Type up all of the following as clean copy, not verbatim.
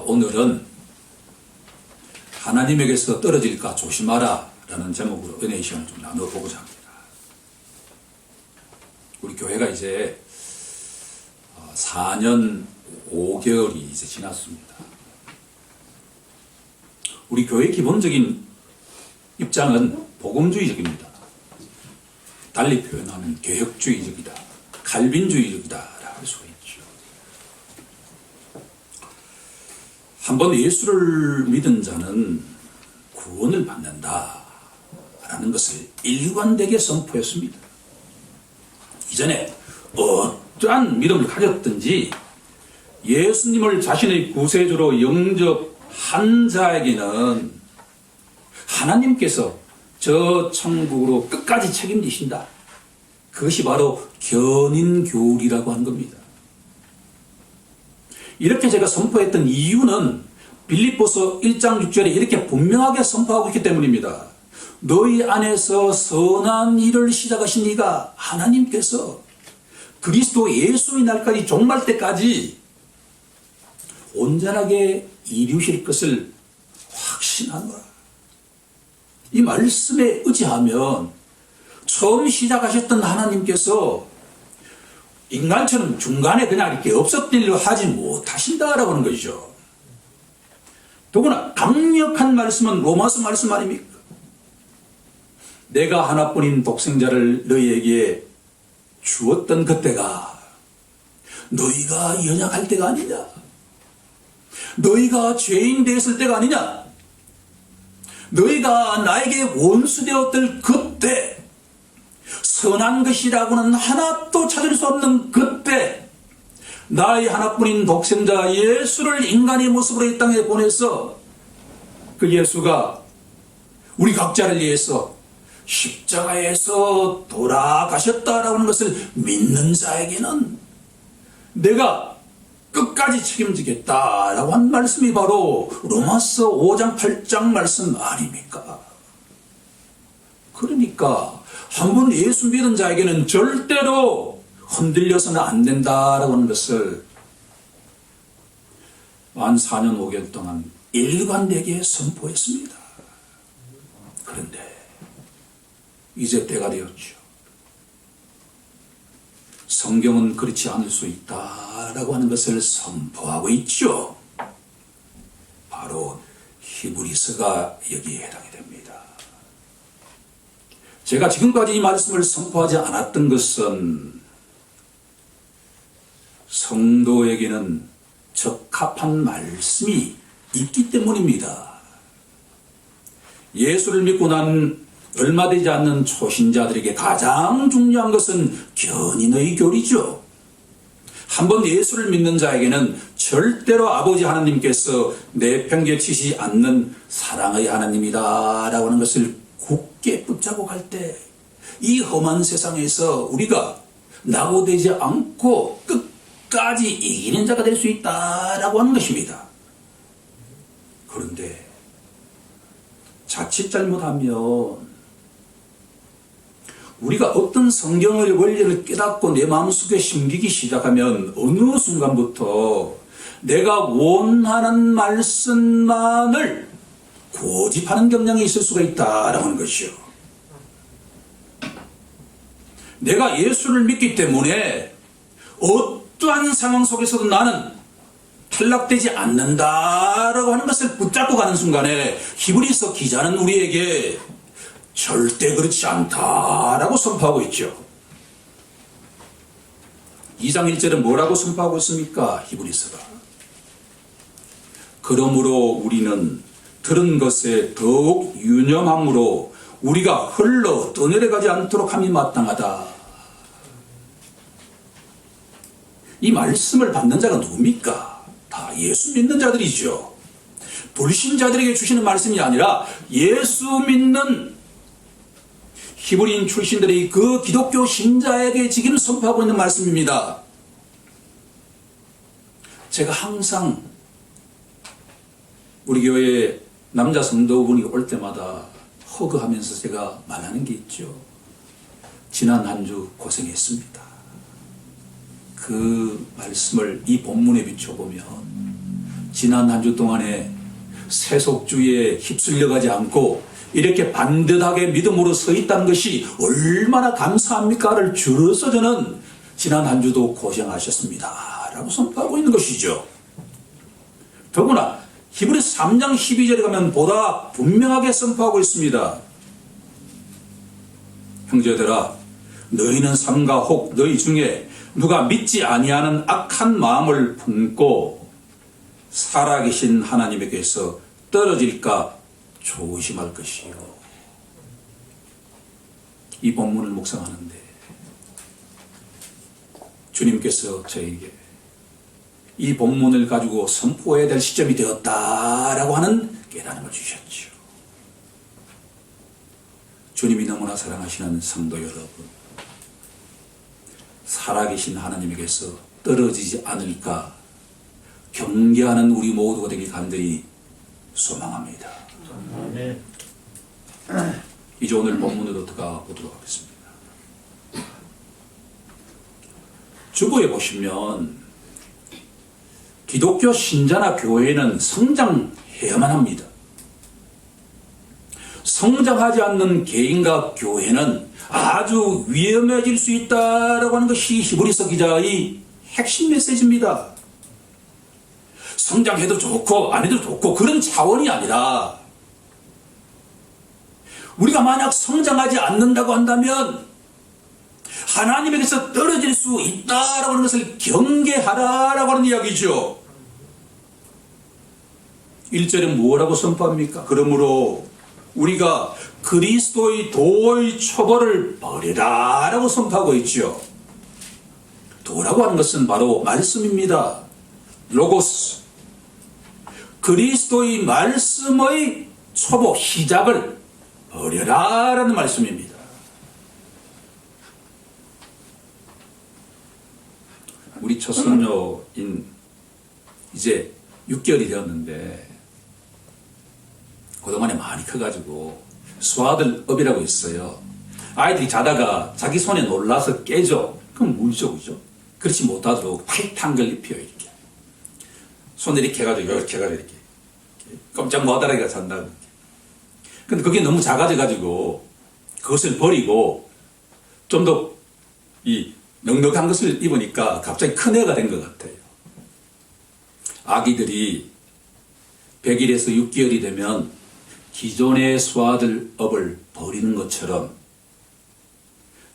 오늘은 하나님에게서 떨어질까 조심하라 라는 제목으로 은혜의 시간을 좀 나눠보고자 합니다. 우리 교회가 이제 4년 5개월이 이제 지났습니다. 우리 교회의 기본적인 입장은 복음주의적입니다. 달리 표현하면 개혁주의적이다, 칼빈주의적이다 할 수가 있죠. 한번 예수를 믿은 자는 구원을 받는다 라는 것을 일관되게 선포했습니다. 이전에 어떠한 믿음을 가졌든지 예수님을 자신의 구세주로 영접한 자에게는 하나님께서 저 천국으로 끝까지 책임지신다. 그것이 바로 견인교리라고 하는 겁니다. 이렇게 제가 선포했던 이유는 빌립보서 1장 6절에 이렇게 분명하게 선포하고 있기 때문입니다. 너희 안에서 선한 일을 시작하신 이가 하나님께서 그리스도 예수의 날까지 종말 때까지 온전하게 이루실 것을 확신하노라. 이 말씀에 의지하면 처음 시작하셨던 하나님께서 인간처럼 중간에 그냥 이렇게 없어뜨리려 하지 못하신다라고 하는 것이죠. 더구나 강력한 말씀은 로마서 말씀 아닙니까? 내가 하나뿐인 독생자를 너희에게 주었던 그때가 너희가 연약할 때가 아니냐? 너희가 죄인 되었을 때가 아니냐? 너희가 나에게 원수되었을 그때, 선한 것이라고는 하나도 찾을 수 없는 그때, 나의 하나뿐인 독생자 예수를 인간의 모습으로 이 땅에 보내서 그 예수가 우리 각자를 위해서 십자가에서 돌아가셨다라고 하는 것을 믿는 자에게는 내가 끝까지 책임지겠다라고 한 말씀이 바로 로마서 5장 8장 말씀 아닙니까? 그러니까 한번 예수 믿은 자에게는 절대로 흔들려서는 안 된다라고 하는 것을 만 4년 5개월 동안 일관되게 선포했습니다. 그런데 이제 때가 되었죠. 성경은 그렇지 않을 수 있다라고 하는 것을 선포하고 있죠. 바로 히브리서가 여기에 해당이 됩니다. 제가 지금까지 이 말씀을 선포하지 않았던 것은 성도에게는 적합한 말씀이 있기 때문입니다. 예수를 믿고 난 얼마 되지 않는 초신자들에게 가장 중요한 것은 견인의 교리죠. 한번 예수를 믿는 자에게는 절대로 아버지 하나님께서 내팽개치지 않는 사랑의 하나님이다 라고 하는 것을 굳게 붙잡고 갈 때 이 험한 세상에서 우리가 낙오되지 않고 끝까지 이기는 자가 될 수 있다라고 하는 것입니다. 그런데 자칫 잘못하면 우리가 어떤 성경의 원리를 깨닫고 내 마음속에 심기기 시작하면 어느 순간부터 내가 원하는 말씀만을 고집하는 경향이 있을 수가 있다라고 하는 것이요. 내가 예수를 믿기 때문에 어떠한 상황 속에서도 나는 탈락되지 않는다라고 하는 것을 붙잡고 가는 순간에 히브리서 기자는 우리에게 절대 그렇지 않다라고 선포하고 있죠. 2장 1절은 뭐라고 선포하고 있습니까? 히브리서가. 그러므로 우리는 들은 것에 더욱 유념함으로 우리가 흘러 떠내려가지 않도록 함이 마땅하다. 이 말씀을 받는 자가 누굽니까? 다 예수 믿는 자들이죠. 불신자들에게 주시는 말씀이 아니라 예수 믿는 히브리인 출신들의 그 기독교 신자에게 지금 선포하고 있는 말씀입니다. 제가 항상 우리 교회에 남자 성도분이 올 때마다 허그하면서 제가 말하는 게 있죠. 지난 한 주 고생했습니다. 그 말씀을 이 본문에 비춰보면 지난 한 주 동안에 세속주의에 휩쓸려가지 않고 이렇게 반듯하게 믿음으로 서 있다는 것이 얼마나 감사합니까를 줄여서 저는 지난 한 주도 고생하셨습니다 라고 선포하고 있는 것이죠. 더구나 히브리서 3장 12절에 가면 보다 분명하게 선포하고 있습니다. 형제들아, 너희는 삼가 혹 너희 중에 누가 믿지 아니하는 악한 마음을 품고 살아계신 하나님에게서 떨어질까 조심할 것이요. 이 본문을 묵상하는데 주님께서 저에게 이 본문을 가지고 선포해야 될 시점이 되었다라고 하는 깨달음을 주셨죠. 주님이 너무나 사랑하시는 성도 여러분, 살아계신 하나님에게서 떨어지지 않을까 경계하는 우리 모두가 되길 간절히 소망합니다. 네. 이제 오늘 본문으로 들어가 보도록 하겠습니다. 주보에 보시면 기독교 신자나 교회는 성장해야만 합니다. 성장하지 않는 개인과 교회는 아주 위험해질 수 있다라고 하는 것이 히브리서 기자의 핵심 메시지입니다. 성장해도 좋고 안 해도 좋고 그런 차원이 아니라 우리가 만약 성장하지 않는다고 한다면 하나님에게서 떨어질 수 있다라고 하는 것을 경계하라라고 하는 이야기죠. 1절에 뭐라고 선포합니까? 그러므로 우리가 그리스도의 도의 처벌을 버리라라고 선포하고 있죠. 도라고 하는 것은 바로 말씀입니다. 로고스. 그리스도의 말씀의 초보, 시작을 버려라라는 말씀입니다. 우리 첫손녀인 이제 6개월이 되었는데 그동안에 많이 커가지고 수아들 업이라고 있어요. 아이들이 자다가 자기 손에 놀라서 깨져. 그럼 물죠, 그죠? 그렇지 못하도록 팔탕걸 입혀요, 이렇게. 손을 이렇게 해가지고, 이렇게 깜짝 못하다가 잔다고. 근데 그게 너무 작아져가지고 그것을 버리고 좀 더 이 넉넉한 것을 입으니까 갑자기 큰 애가 된 것 같아요. 아기들이 100일에서 6개월이 되면 기존의 수아들 업을 버리는 것처럼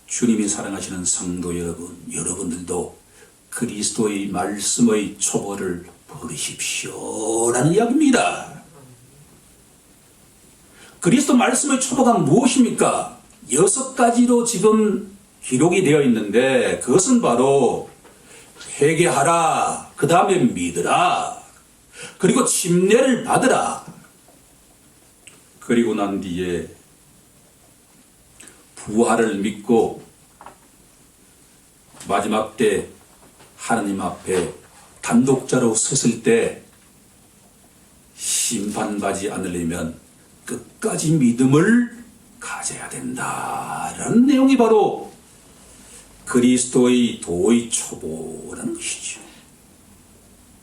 주님이 사랑하시는 성도 여러분, 여러분들도 그리스도의 말씀의 초보를 버리십시오 라는 이야기입니다. 그리스도 말씀의 초보가 무엇입니까? 6가지로 지금 기록이 되어 있는데 그것은 바로 회개하라, 그 다음에 믿으라, 그리고 침례를 받으라, 그리고 난 뒤에 부활을 믿고 마지막 때 하나님 앞에 단독자로 섰을 때 심판받지 않으려면 끝까지 믿음을 가져야 된다라는 내용이 바로 그리스도의 도의 초보라는 것이죠.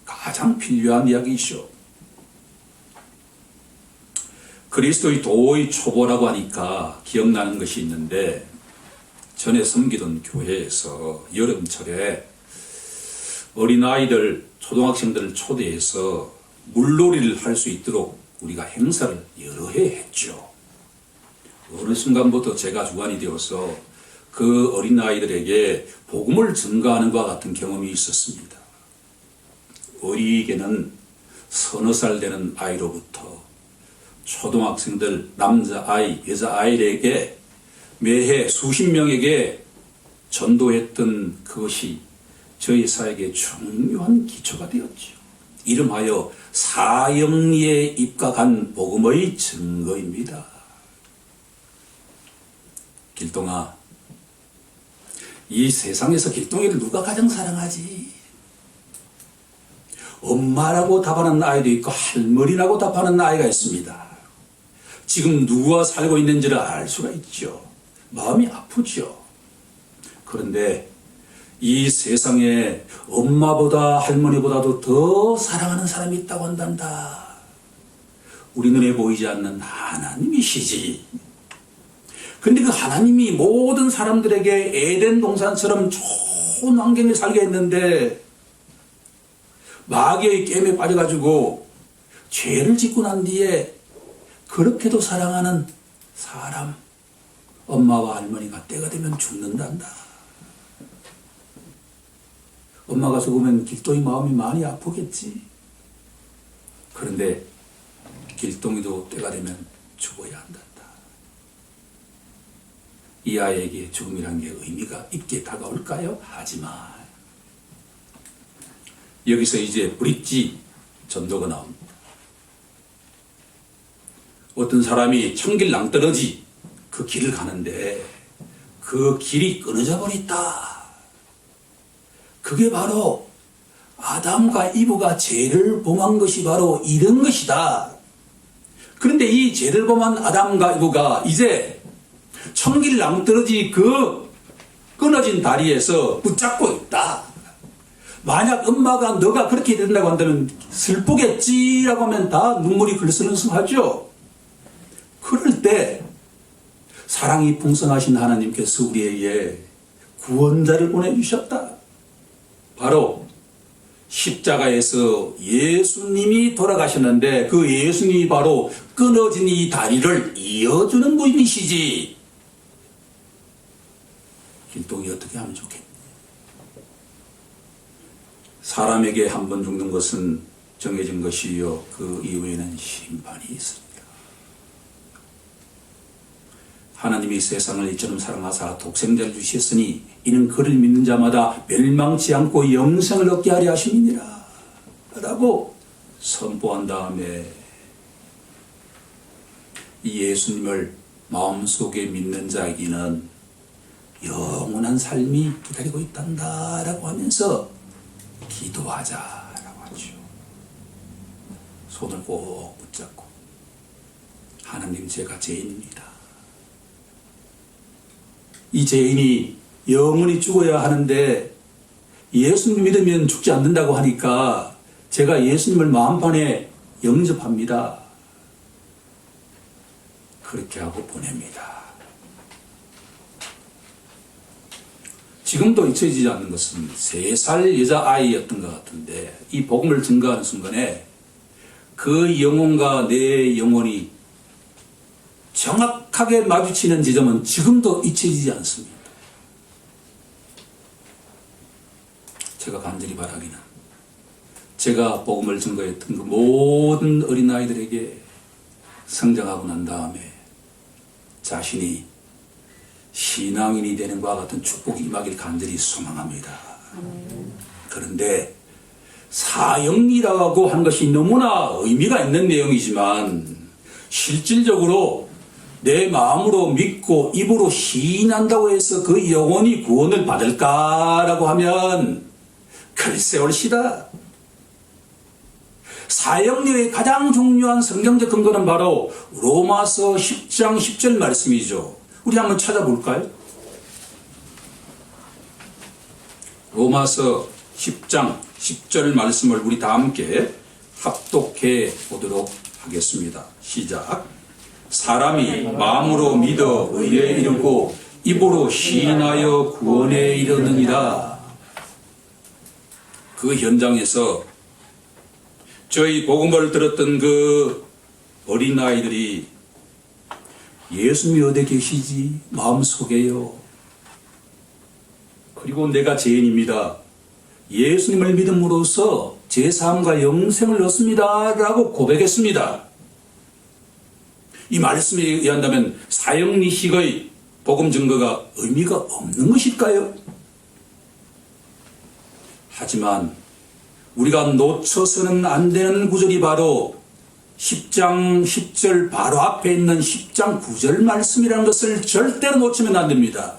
가장 필요한 이야기이죠. 그리스도의 도의 초보라고 하니까 기억나는 것이 있는데 전에 섬기던 교회에서 여름철에 어린아이들, 초등학생들을 초대해서 물놀이를 할 수 있도록 우리가 행사를 여러 해 했죠. 어느 순간부터 제가 주관이 되어서 그 어린아이들에게 복음을 증거하는 것과 같은 경험이 있었습니다. 어리게는 서너 살 되는 아이로부터 초등학생들, 남자아이, 여자아이에게 매해 수십 명에게 전도했던 그것이 저희 사역의 중요한 기초가 되었죠. 이름하여 사형리에 입각한 복음의 증거입니다. 길동아, 이 세상에서 길동이를 누가 가장 사랑하지? 엄마라고 답하는 아이도 있고 할머니라고 답하는 아이가 있습니다. 지금 누구와 살고 있는지를 알 수가 있죠. 마음이 아프죠. 그런데 이 세상에 엄마보다 할머니보다도 더 사랑하는 사람이 있다고 한단다. 우리 눈에 보이지 않는 하나님이시지. 근데 그 하나님이 모든 사람들에게 에덴 동산처럼 좋은 환경에 살게 했는데 마귀의 게임에 빠져가지고 죄를 짓고 난 뒤에 그렇게도 사랑하는 사람, 엄마와 할머니가 때가 되면 죽는단다. 엄마가 죽으면 길동이 마음이 많이 아프겠지. 그런데 길동이도 때가 되면 죽어야 한단다. 이 아이에게 죽음이란 게 의미가 있게 다가올까요? 하지만 여기서 이제 브릿지 전도가 나옵니다. 어떤 사람이 천길 낭떠러지 그 길을 가는데 그 길이 끊어져 버렸다. 그게 바로 아담과 이브가 죄를 범한 것이 바로 이런 것이다. 그런데 이 죄를 범한 아담과 이브가 이제 천길 낭떠러지 그 끊어진 다리에서 붙잡고 있다. 만약 엄마가 너가 그렇게 된다고 한다면 슬프겠지라고 하면 다 눈물이 글썽글썽하죠. 그럴 때 사랑이 풍성하신 하나님께서 우리에게 구원자를 보내주셨다. 바로 십자가에서 예수님이 돌아가셨는데 그 예수님이 바로 끊어진 이 다리를 이어주는 분이시지. 길동이 어떻게 하면 좋겠니? 사람에게 한 번 죽는 것은 정해진 것이요 그 이후에는 심판이 있습니다. 하나님이 세상을 이처럼 사랑하사 독생자를 주셨으니 이는 그를 믿는 자마다 멸망치 않고 영생을 얻게 하려 하심이니라 라고 선포한 다음에 이 예수님을 마음속에 믿는 자에게는 영원한 삶이 기다리고 있단다 라고 하면서 기도하자라고 하죠. 손을 꼭 붙잡고 하나님 제가 죄인입니다. 이 죄인이 영원히 죽어야 하는데 예수님 믿으면 죽지 않는다고 하니까 제가 예수님을 마음판에 영접합니다. 그렇게 하고 보냅니다. 지금도 잊혀지지 않는 것은 3살 여자아이였던 것 같은데 이 복음을 증거하는 순간에 그 영혼과 내 영혼이 정확하게 마주치는 지점은 지금도 잊혀지지 않습니다. 제가 간절히 바라기는 제가 복음을 증거했던 그 모든 어린아이들에게 성장하고 난 다음에 자신이 신앙인이 되는 것과 같은 축복이 임하길 간절히 소망합니다. 그런데 사형리라고 한 것이 너무나 의미가 있는 내용이지만 실질적으로 내 마음으로 믿고 입으로 시인한다고 해서 그 영혼이 구원을 받을까라고 하면 글쎄 올시다. 사형리의 가장 중요한 성경적 근거는 바로 로마서 10장 10절 말씀이죠. 우리 한번 찾아볼까요? 로마서 10장 10절 말씀을 우리 다 함께 합독해 보도록 하겠습니다. 시작. 사람이 마음으로 믿어 의에 이르고 입으로 시인하여 구원에 이르느니라. 그 현장에서 저희 복음을 들었던 그 어린아이들이 예수님이 어디 계시지? 마음속에요. 그리고 내가 죄인입니다. 예수님을 믿음으로써 제사함과 영생을 얻습니다. 라고 고백했습니다. 이 말씀에 의한다면 사형리식의 복음 증거가 의미가 없는 것일까요? 하지만 우리가 놓쳐서는 안 되는 구절이 바로 10장 10절 바로 앞에 있는 10장 9절 말씀이라는 것을 절대로 놓치면 안 됩니다.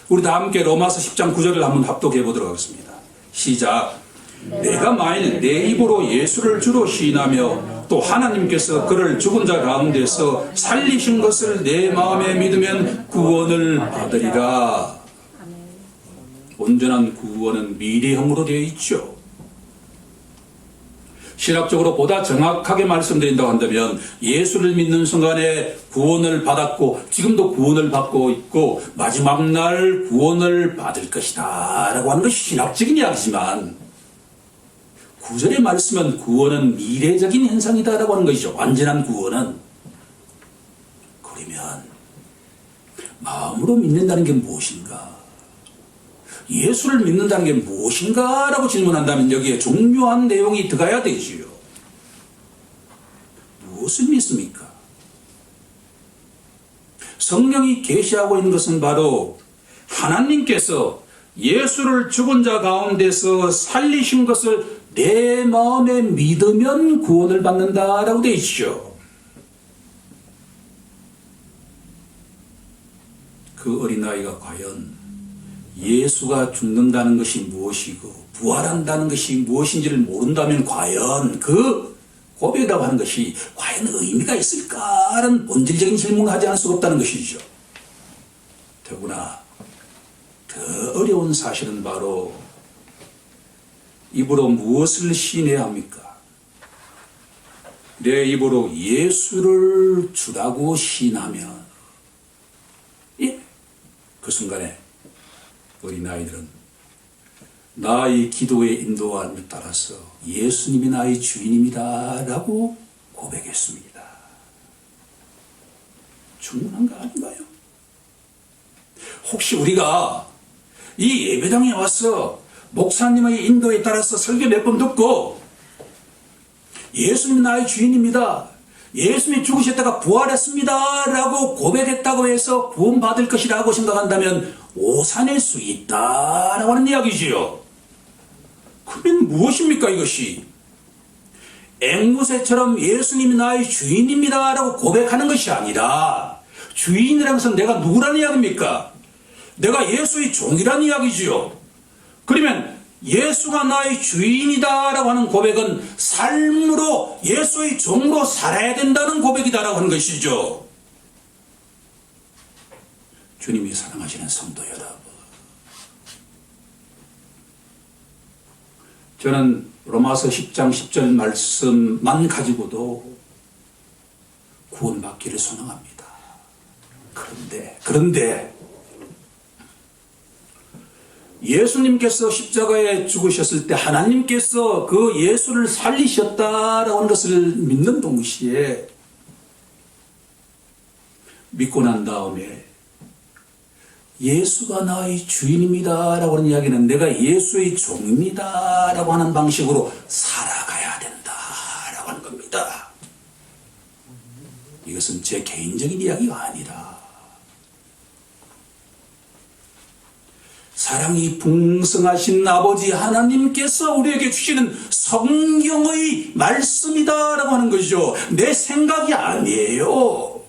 우리 다 함께 로마서 10장 9절을 한번 합독해 보도록 하겠습니다. 시작. 내가 만일 내 입으로 예수를 주로 시인하며 또 하나님께서 그를 죽은 자 가운데서 살리신 것을 내 마음에 믿으면 구원을 받으리라. 온전한 구원은 미래형으로 되어 있죠. 신학적으로 보다 정확하게 말씀드린다고 한다면 예수를 믿는 순간에 구원을 받았고 지금도 구원을 받고 있고 마지막 날 구원을 받을 것이다 라고 하는 것이 신학적인 이야기지만 9절의 말씀은 구원은 미래적인 현상이다 라고 하는 것이죠. 완전한 구원은. 그러면 마음으로 믿는다는 게 무엇인가? 예수를 믿는다는 게 무엇인가? 라고 질문한다면 여기에 중요한 내용이 들어가야 되지요. 무엇을 믿습니까? 성령이 계시하고 있는 것은 바로 하나님께서 예수를 죽은 자 가운데서 살리신 것을 내 마음에 믿으면 구원을 받는다라고 되어 있죠. 그 어린아이가 과연 예수가 죽는다는 것이 무엇이고 부활한다는 것이 무엇인지를 모른다면 과연 그 고백이라고 하는 것이 과연 의미가 있을까라는 본질적인 질문을 하지 않을 수가 없다는 것이죠. 더구나 더 어려운 사실은 바로 입으로 무엇을 시인해야 합니까? 내 입으로 예수를 주라고 시인하면 그 순간에 어린아이들은 나의 기도의 인도함에 따라서 예수님이 나의 주인입니다 라고 고백했습니다. 충분한 거 아닌가요? 혹시 우리가 이 예배당에 와서 목사님의 인도에 따라서 설교 몇 번 듣고 예수님 나의 주인입니다. 예수님이 죽으셨다가 부활했습니다 라고 고백했다고 해서 구원받을 것이라고 생각한다면 오산일 수 있다라고 하는 이야기지요. 그러면 무엇입니까 이것이? 앵무새처럼 예수님이 나의 주인입니다 라고 고백하는 것이 아니라 주인이라는 것은 내가 누구라는 이야기입니까? 내가 예수의 종이라는 이야기지요. 그러면 예수가 나의 주인이다라고 하는 고백은 삶으로 예수의 종으로 살아야 된다는 고백이다라고 하는 것이죠. 주님이 사랑하시는 성도 여러분, 저는 로마서 10장 10절 말씀만 가지고도 구원받기를 소망합니다. 그런데 예수님께서 십자가에 죽으셨을 때 하나님께서 그 예수를 살리셨다라고 하는 것을 믿는 동시에 믿고 난 다음에 예수가 나의 주인입니다 라고 하는 이야기는 내가 예수의 종입니다 라고 하는 방식으로 살아가야 된다라고 하는 겁니다. 이것은 제 개인적인 이야기가 아니라 사랑이 풍성하신 아버지 하나님께서 우리에게 주시는 성경의 말씀이다라고 하는 것이죠. 내 생각이 아니에요.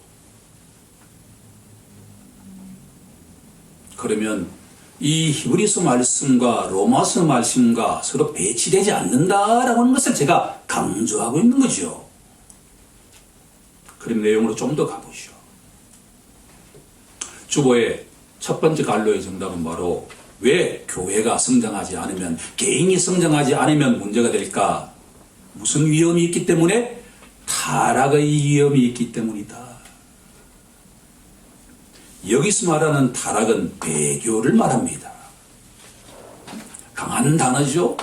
그러면 이 히브리서 말씀과 로마서 말씀과 서로 배치되지 않는다라고 하는 것을 제가 강조하고 있는 거죠. 그럼 내용으로 좀 더 가보시죠. 주보의 첫 번째 갈로의 정답은 바로 왜 교회가 성장하지 않으면, 개인이 성장하지 않으면 문제가 될까? 무슨 위험이 있기 때문에? 타락의 위험이 있기 때문이다. 여기서 말하는 타락은 배교를 말합니다. 강한 단어죠.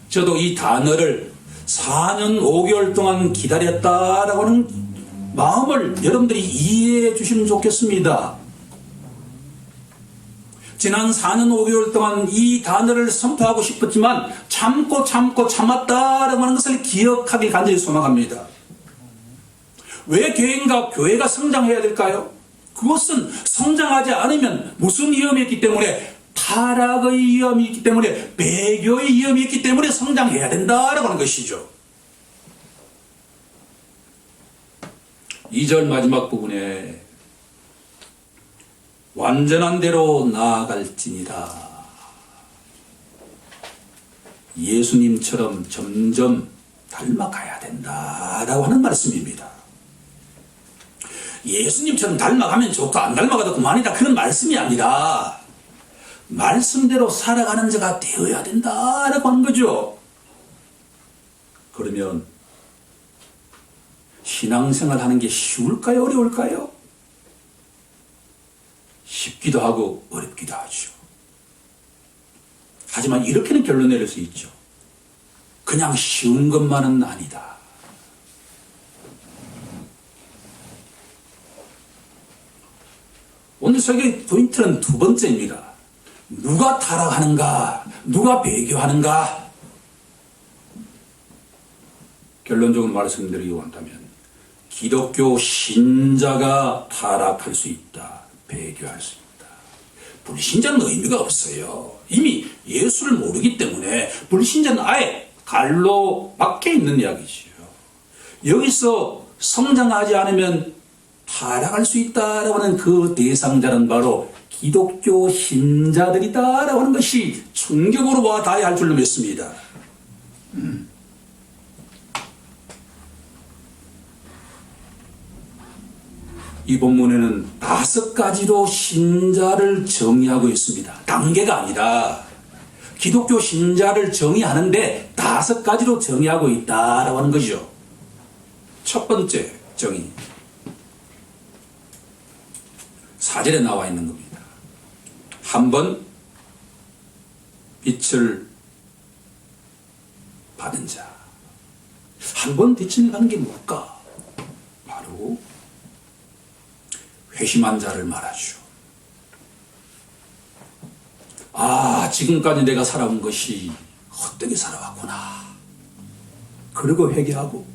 저도 이 단어를 4년 5개월 동안 기다렸다라고 하는 마음을 여러분들이 이해해 주시면 좋겠습니다. 지난 4년 5개월 동안 이 단어를 선포하고 싶었지만 참고 참았다라고 하는 것을 기억하길 간절히 소망합니다. 왜 교회가 성장해야 될까요? 그것은 성장하지 않으면 무슨 위험이 있기 때문에? 타락의 위험이 있기 때문에, 배교의 위험이 있기 때문에 성장해야 된다라고 하는 것이죠. 2절 마지막 부분에 완전한 대로 나아갈지니라. 예수님처럼 점점 닮아가야 된다라고 하는 말씀입니다. 예수님처럼 닮아가면 좋고 안 닮아가도 그만이다, 그런 말씀이 아니라 말씀대로 살아가는 자가 되어야 된다라고 하는 거죠. 그러면 신앙생활 하는 게 쉬울까요? 어려울까요? 쉽기도 하고 어렵기도 하죠. 하지만 이렇게는 결론 내릴 수 있죠. 그냥 쉬운 것만은 아니다. 오늘 설교의 포인트는 두 번째입니다. 누가 타락하는가? 누가 배교하는가? 결론적으로 말씀드리고 한다면 기독교 신자가 타락할 수 있다. 배교할 수 있다. 불신자는 의미가 없어요. 이미 예수를 모르기 때문에 불신자는 아예 갈로 밖에 있는 이야기죠. 여기서 성장하지 않으면 타락할 수 있다라고 하는 그 대상자는 바로 기독교 신자들이다라고 하는 것이 충격으로 와닿아야 할 줄로 믿습니다. 이 본문에는 5가지로 신자를 정의하고 있습니다. 단계가 아니라 기독교 신자를 정의하는데 5가지로 정의하고 있다라고 하는 것이죠. 첫 번째 정의. 4절에 나와 있는 겁니다. 한 번 빛을 받은 자. 한 번 빛을 받는 게 뭘까? 바로 회심한 자를 말하죠. 아, 지금까지 내가 살아온 것이 헛되게 살아왔구나. 그리고 회개하고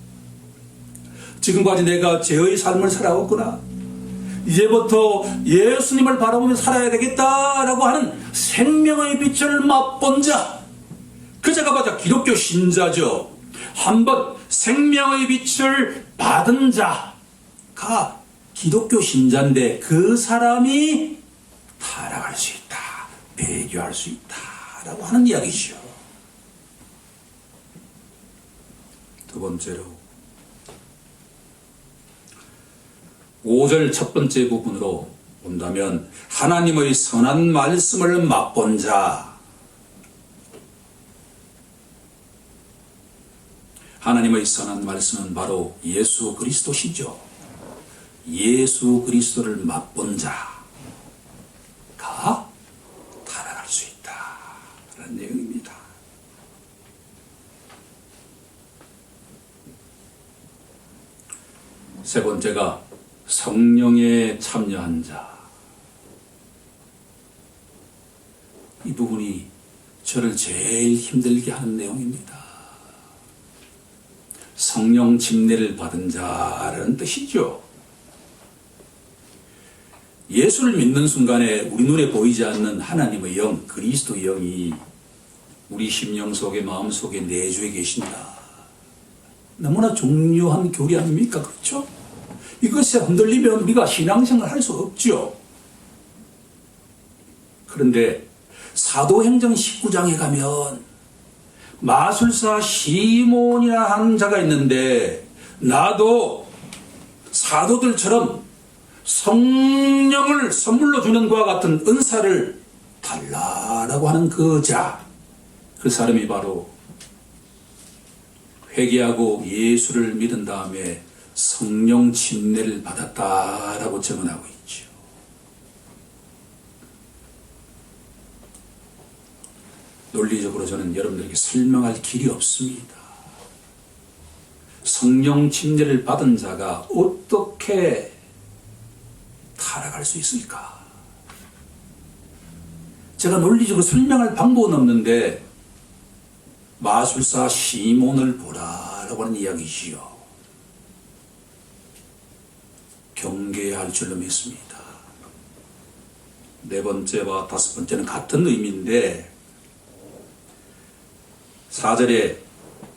지금까지 내가 죄의 삶을 살아왔구나. 이제부터 예수님을 바라보며 살아야 되겠다라고 하는 생명의 빛을 맛본 자. 그 자가 바로 기독교 신자죠. 한번 생명의 빛을 받은 자가 기독교 신자인데 그 사람이 타락할 수 있다. 배교할 수 있다라고 하는 이야기죠. 두 번째로 5절 첫 번째 부분으로 본다면 하나님의 선한 말씀을 맛본 자. 하나님의 선한 말씀은 바로 예수 그리스도시죠. 예수 그리스도를 맛본 자가 타락할 수 있다라는 내용입니다. 세 번째가 성령에 참여한 자. 이 부분이 저를 제일 힘들게 하는 내용입니다. 성령 침례를 받은 자라는 뜻이죠. 예수를 믿는 순간에 우리 눈에 보이지 않는 하나님의 영, 그리스도의 영이 우리 심령 속에, 마음 속에 내주에 계신다. 너무나 중요한 교리 아닙니까? 그렇죠? 이것에 흔들리면 우리가 신앙생활을 할 수 없죠. 그런데 사도행전 19장에 가면 마술사 시몬이라는 하는 자가 있는데 나도 사도들처럼 성령을 선물로 주는 것과 같은 은사를 달라라고 하는 그 자, 그 사람이 바로 회개하고 예수를 믿은 다음에 성령 침례를 받았다라고 증언하고 있죠. 논리적으로 저는 여러분들에게 설명할 길이 없습니다. 성령 침례를 받은 자가 어떻게 타락할 수 있을까? 제가 논리적으로 설명할 방법은 없는데 마술사 시몬을 보라라고 하는 이야기지요. 경계해야 할 줄로 믿습니다. 네 번째와 다섯 번째는 같은 의미인데 4절의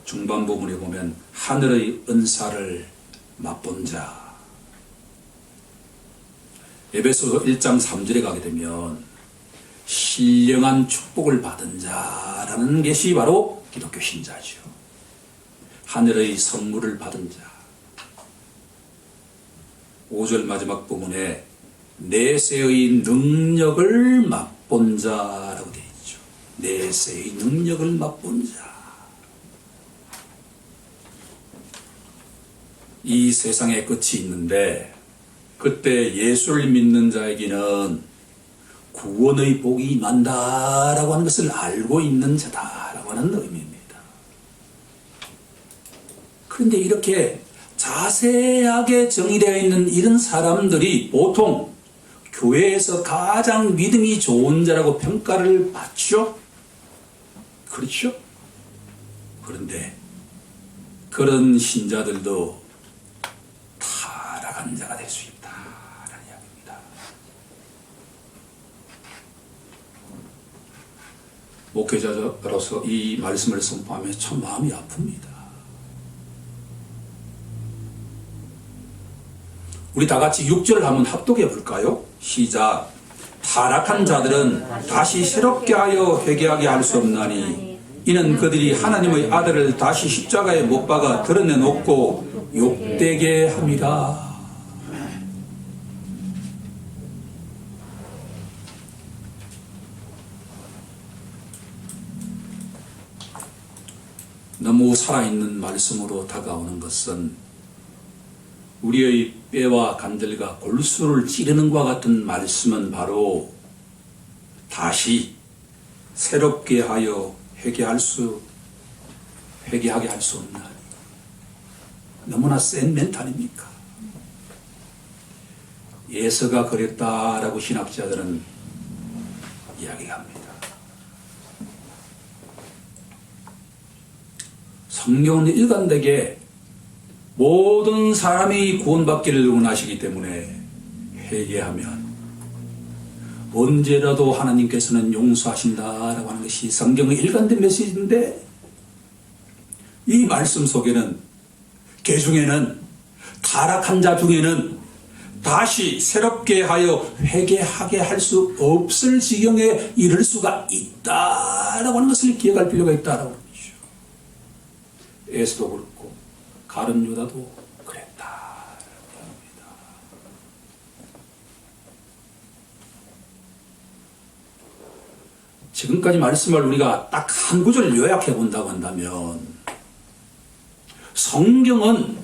중반 부분에 보면 하늘의 은사를 맛본 자. 에베소서 1장 3절에 가게 되면 신령한 축복을 받은 자라는 것이 바로 기독교 신자죠. 하늘의 선물을 받은 자. 5절 마지막 부분에 내세의 능력을 맛본 자라고 되어 있죠. 내세의 능력을 맛본 자. 이 세상에 끝이 있는데 그때 예수를 믿는 자에게는 구원의 복이 임한다라고 하는 것을 알고 있는 자다라고 하는 의미입니다. 그런데 이렇게 자세하게 정의되어 있는 이런 사람들이 보통 교회에서 가장 믿음이 좋은 자라고 평가를 받죠? 그렇죠? 그런데 그런 신자들도 타락한 자가 될 수 있다라는 이야기입니다. 목회자로서 이 말씀을 선포하며 참 마음이 아픕니다. 우리 다 같이 6절을 한번 합독해 볼까요? 시작. 타락한 자들은 다시 새롭게 하여 회개하게 할 수 없나니 이는 그들이 하나님의 아들을 다시 십자가에 못 박아 드러내놓고 욕되게 함이라. 너무 살아있는 말씀으로 다가오는 것은 우리의 뼈와 간들과 골수를 찌르는 것과 같은 말씀은 바로 다시 새롭게 하여 회개하게 할 수 없나. 너무나 센 멘트 아닙니까? 예서가 그랬다라고 신학자들은 이야기합니다. 성경은 일관되게 모든 사람이 구원받기를 원하시기 때문에 회개하면 언제라도 하나님께서는 용서하신다라고 하는 것이 성경의 일관된 메시지인데, 이 말씀 속에는 개중에는 타락한 자 중에는 다시 새롭게 하여 회개하게 할 수 없을 지경에 이를 수가 있다라고 하는 것을 기억할 필요가 있다라고 하는 것이죠. 에스도 그렇고 가룟 유다도 그랬다. 지금까지 말씀을 우리가 딱 한 구절을 요약해 본다고 한다면, 성경은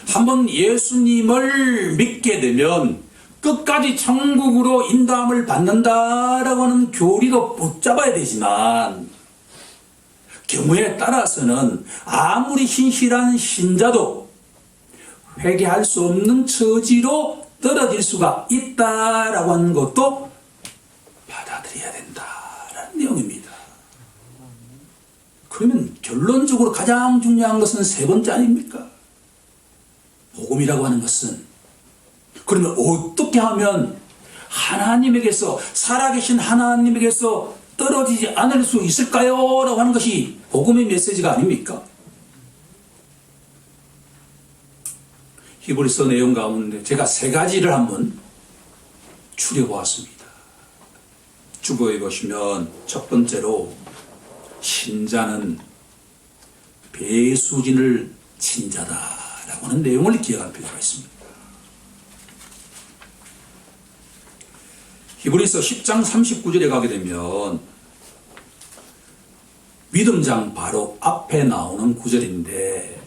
한번 예수님을 믿게 되면 끝까지 천국으로 인도함을 받는다라고 하는 교리도 붙잡아야 되지만, 경우에 따라서는 아무리 신실한 신자도 회개할 수 없는 처지로 떨어질 수가 있다라고 하는 것도 받아들여야 된다라는 내용입니다. 그러면 결론적으로 가장 중요한 것은 세 번째 아닙니까? 복음이라고 하는 것은, 그러면 어떻게 하면 하나님에게서, 살아계신 하나님에게서 떨어지지 않을 수 있을까요? 라고 하는 것이 복음의 메시지가 아닙니까? 히브리서 내용 가운데 제가 세 가지를 한번 추려보았습니다. 주보에 보시면 첫 번째로, 신자는 배수진을 친 자다라고 하는 내용을 기억할 필요가 있습니다. 히브리서 10장 39절에 가게 되면 믿음장 바로 앞에 나오는 구절인데,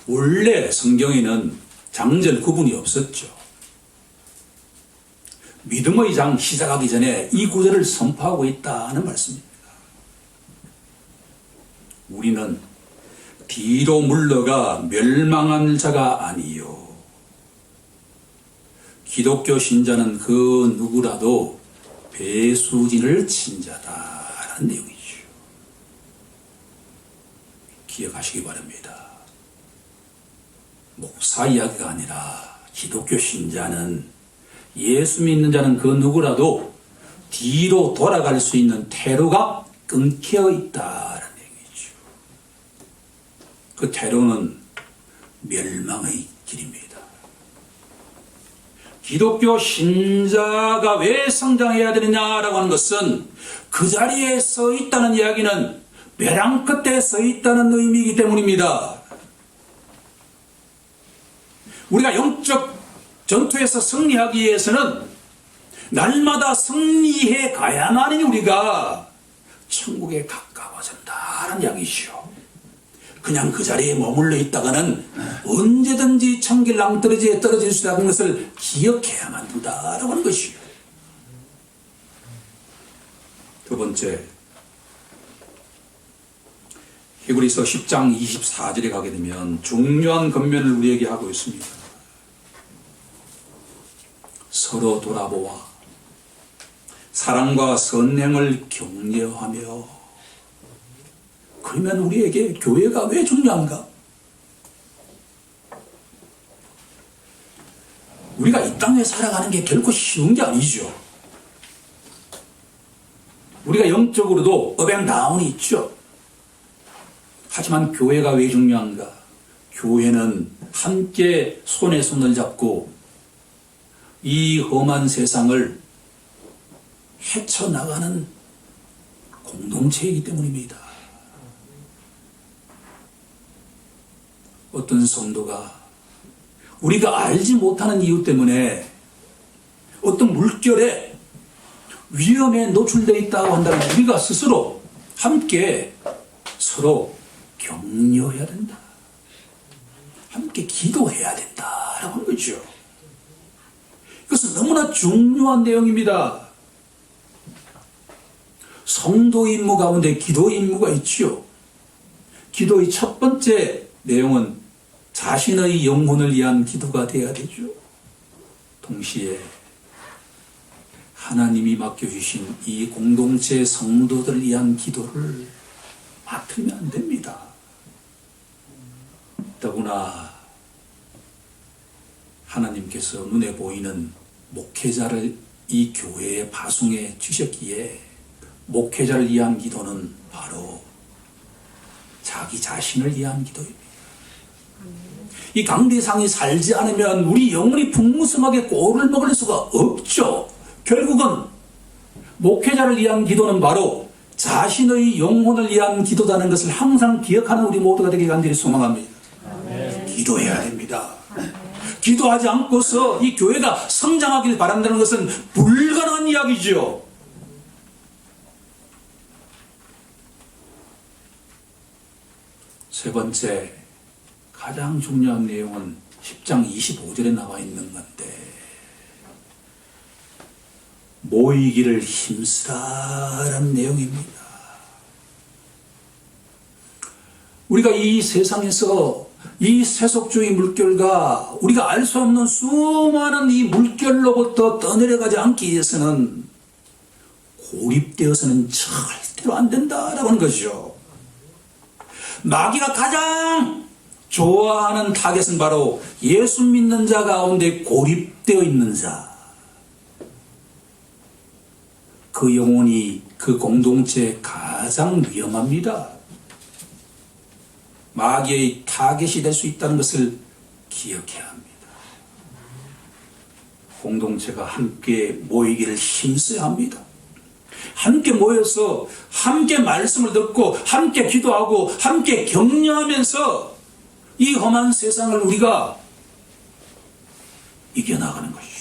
원래 성경에는 장절 구분이 없었죠. 믿음의 장 시작하기 전에 이 구절을 선포하고 있다는 말씀입니다. 우리는 뒤로 물러가 멸망한 자가 아니요, 기독교 신자는 그 누구라도 배수진을 친 자다라는 내용이죠. 기억하시기 바랍니다. 목사 이야기가 아니라 기독교 신자는, 예수 믿는 자는 그 누구라도 뒤로 돌아갈 수 있는 퇴로가 끊겨 있다라는 얘기죠. 그 퇴로는 멸망의 길입니다. 기독교 신자가 왜 성장해야 되느냐라고 하는 것은, 그 자리에 서 있다는 이야기는 벼랑 끝에 서 있다는 의미이기 때문입니다. 우리가 영적 전투에서 승리하기 위해서는 날마다 승리해 가야만이 우리가 천국에 가까워진다는 이야기죠. 그냥 그 자리에 머물러 있다가는 언제든지 천길 낭떠러지에 떨어질 수 있다는 것을 기억해야만 한다라고 하는 것이요. 두 번째, 히브리서 10장 24절에 가게 되면 중요한 권면을 우리에게 하고 있습니다. 서로 돌아보아 사랑과 선행을 격려하며. 그러면 우리에게 교회가 왜 중요한가? 우리가 이 땅에 살아가는 게 결코 쉬운 게 아니죠. 우리가 영적으로도 업앤다운이 있죠. 하지만 교회가 왜 중요한가? 교회는 함께 손에 손을 잡고 이 험한 세상을 헤쳐나가는 공동체이기 때문입니다. 어떤 성도가 우리가 알지 못하는 이유 때문에 어떤 물결에 위험에 노출되어 있다고 한다면 우리가 스스로 함께 서로 격려해야 된다. 함께 기도해야 된다라고 하는 거죠. 이것은 너무나 중요한 내용입니다. 성도 임무 가운데 기도 임무가 있지요. 기도의 첫 번째 내용은 자신의 영혼을 위한 기도가 되어야 되죠. 동시에 하나님이 맡겨주신 이 공동체 성도들을 위한 기도를 맡으면 안 됩니다. 더구나 하나님께서 눈에 보이는 목회자를 이 교회에 파송해 주셨기에 목회자를 위한 기도는 바로 자기 자신을 위한 기도입니다. 이 강대상이 살지 않으면 우리 영혼이 풍성하게 꼴을 먹을 수가 없죠. 결국은 목회자를 위한 기도는 바로 자신의 영혼을 위한 기도다는 것을 항상 기억하는 우리 모두가 되길 간절히 소망합니다. 기도해야 됩니다. 기도하지 않고서 이 교회가 성장하길 바란다는 것은 불가능한 이야기죠. 세 번째, 가장 중요한 내용은 10장 25절에 나와 있는 건데, 모이기를 힘쓰라라는 내용입니다. 우리가 이 세상에서 이 세속주의 물결과 우리가 알 수 없는 수많은 이 물결로부터 떠내려가지 않기 위해서는 고립되어서는 절대로 안 된다라고 하는 것이죠. 마귀가 가장 좋아하는 타겟은 바로 예수 믿는 자 가운데 고립되어 있는 자. 그 영혼이 그 공동체에 가장 위험합니다. 마귀의 타겟이 될 수 있다는 것을 기억해야 합니다. 공동체가 함께 모이기를 힘써야 합니다. 함께 모여서 함께 말씀을 듣고 함께 기도하고 함께 격려하면서 이 험한 세상을 우리가 이겨나가는 것이죠.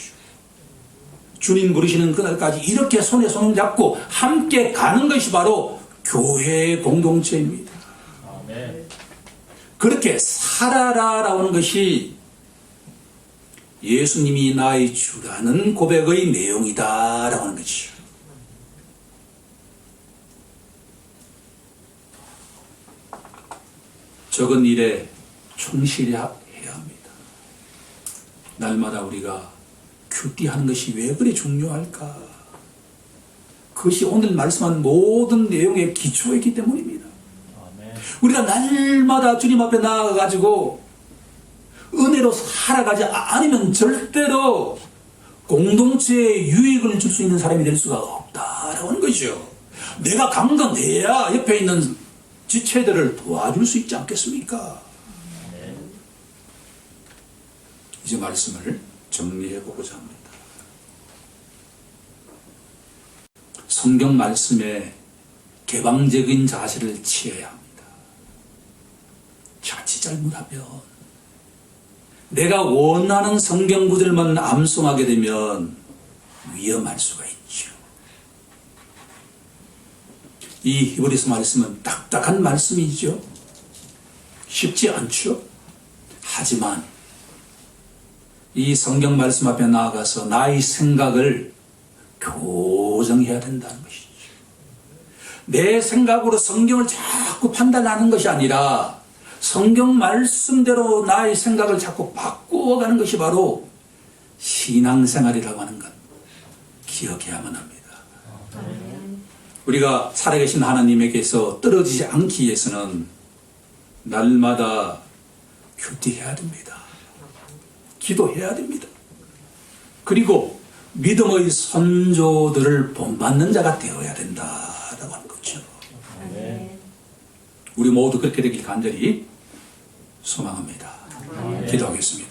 주님 부르시는 그날까지 이렇게 손에 손을 잡고 함께 가는 것이 바로 교회의 공동체입니다. 아멘. 그렇게 살아라라고 하는 것이 예수님이 나의 주라는 고백의 내용이다라고 하는 것이죠. 적은 일에 충실해야 합니다. 날마다 우리가 큐티하는 것이 왜 그리 중요할까? 그것이 오늘 말씀한 모든 내용의 기초이기 때문입니다. 우리가 날마다 주님 앞에 나아가가지고 은혜로 살아가지 않으면 절대로 공동체에 유익을 줄 수 있는 사람이 될 수가 없다라고 하는 것이죠. 내가 강건해야 옆에 있는 지체들을 도와줄 수 있지 않겠습니까? 이제 말씀을 정리해 보고자 합니다. 성경 말씀에 개방적인 자세를 취해야 합니다. 자칫 잘못하면 내가 원하는 성경 구절만 암송하게 되면 위험할 수가 있죠. 이 히브리서 말씀은 딱딱한 말씀이죠. 쉽지 않죠. 하지만 이 성경 말씀 앞에 나아가서 나의 생각을 교정해야 된다는 것이죠. 내 생각으로 성경을 자꾸 판단하는 것이 아니라 성경 말씀대로 나의 생각을 자꾸 바꾸어가는 것이 바로 신앙생활이라고 하는 것 기억해야만 합니다. 우리가 살아계신 하나님에게서 떨어지지 않기 위해서는 날마다 큐티해야 됩니다. 기도해야 됩니다. 그리고 믿음의 선조들을 본받는 자가 되어야 된다라고 하는 거죠. 우리 모두 그렇게 되길 간절히 소망합니다. 기도하겠습니다.